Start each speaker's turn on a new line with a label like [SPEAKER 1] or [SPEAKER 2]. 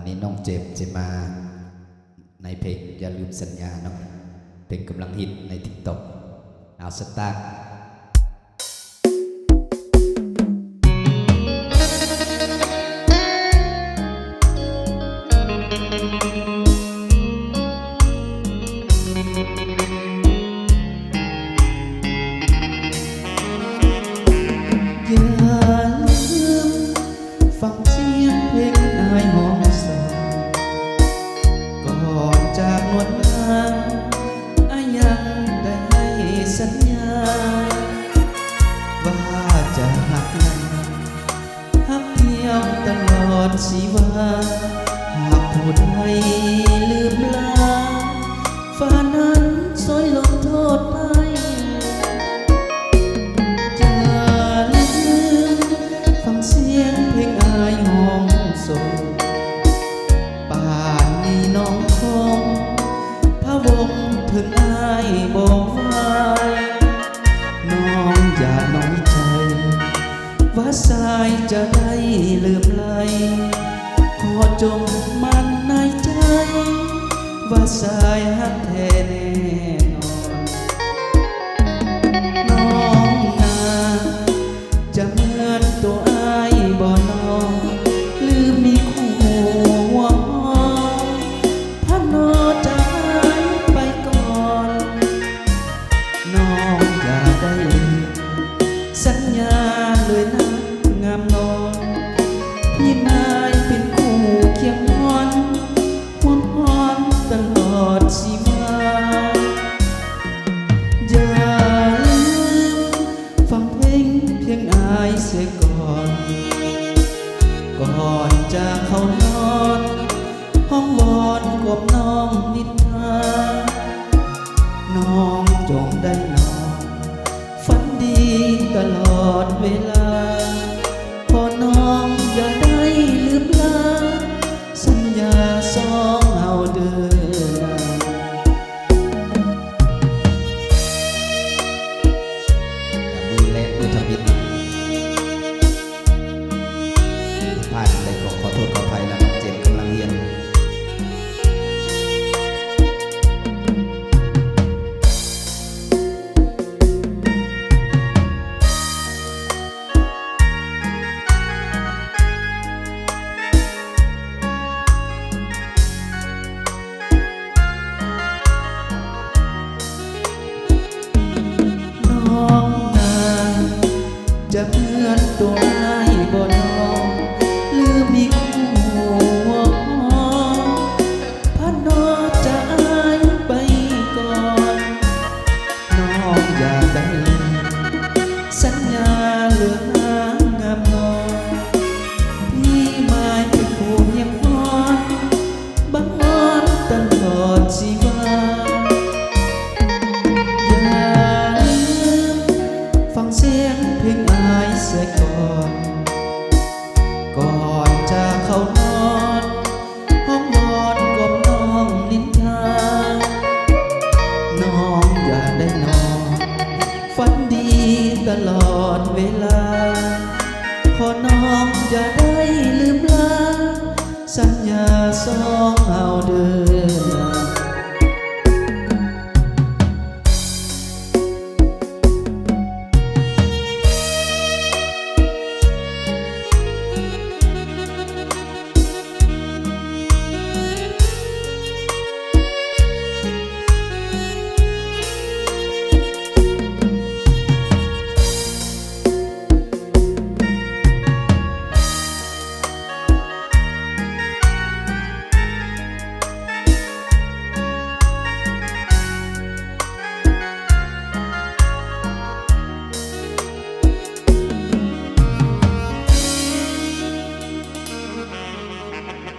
[SPEAKER 1] นี้น้องเจมจะมาในเพลงอย่าลืมสัญญาเนาะเพลงกำลังฮิตใน TikTok เอาสตาร์
[SPEAKER 2] ฟังเสียงเพลงอายหอมสาวก่อนจากนวลนางอายังได้ให้สัญญาว่าจะหักนางหักเที่ยวตลอดชีวาหากผู้ใดลืมลาฟ้านั้นซอยลงโทษให้เสียงเพลงอายห้องส่งป่านนี้น้องคงพะวงถึงอายบอกว่าน้องอย่าน้อยใจว่าสายจะได้ลืมไหลขอจงมั่นในใจว่าสายฮักแท้แน่นอนน้องนาจะเหมือนตัวบ่นอนลืมมีคู่ห่วงหอมพันนอจะหายไปก่อนน้องอย่าได้ลืมสัญญาเลยนะงามนอนพี่นายเป็นคู่เคียงนอนห่วงหอนตลอดชีวาอย่าลืมฟังเพลงเพียงอายเสียก่อนก่อนจะเข้านอนห้องวอนกบน้องนิทาน้องจงได้นอนฝันดีตลอดเวลาพอน้องอย่าได้ลืมลาสัญญาสองเฮาเดิน
[SPEAKER 1] มือแลมือทำบิดผ่านได้ขอโทษขออภัยแล้วน้องเจมกำลังเรียน
[SPEAKER 2] จะเหมือนตัวอายบ่นองลืมมีคู่ห่วงหอมพันนอจะอายไปก่อนน้องอย่าได้ลืมสัญญาเหลืองงามนอนพี่ไม่เป็นคู่เพียงพรบังอ่อนตลอดชีวาฟังเสียงเพลงอายเสียก่อนจะเข้านอนห้องนอนกบน้องนินทาน้องอย่าได้นอนฝันดีตลอดเวลาขอน้องอย่าได้ลืมลาสัญญาสองเฮาเดิน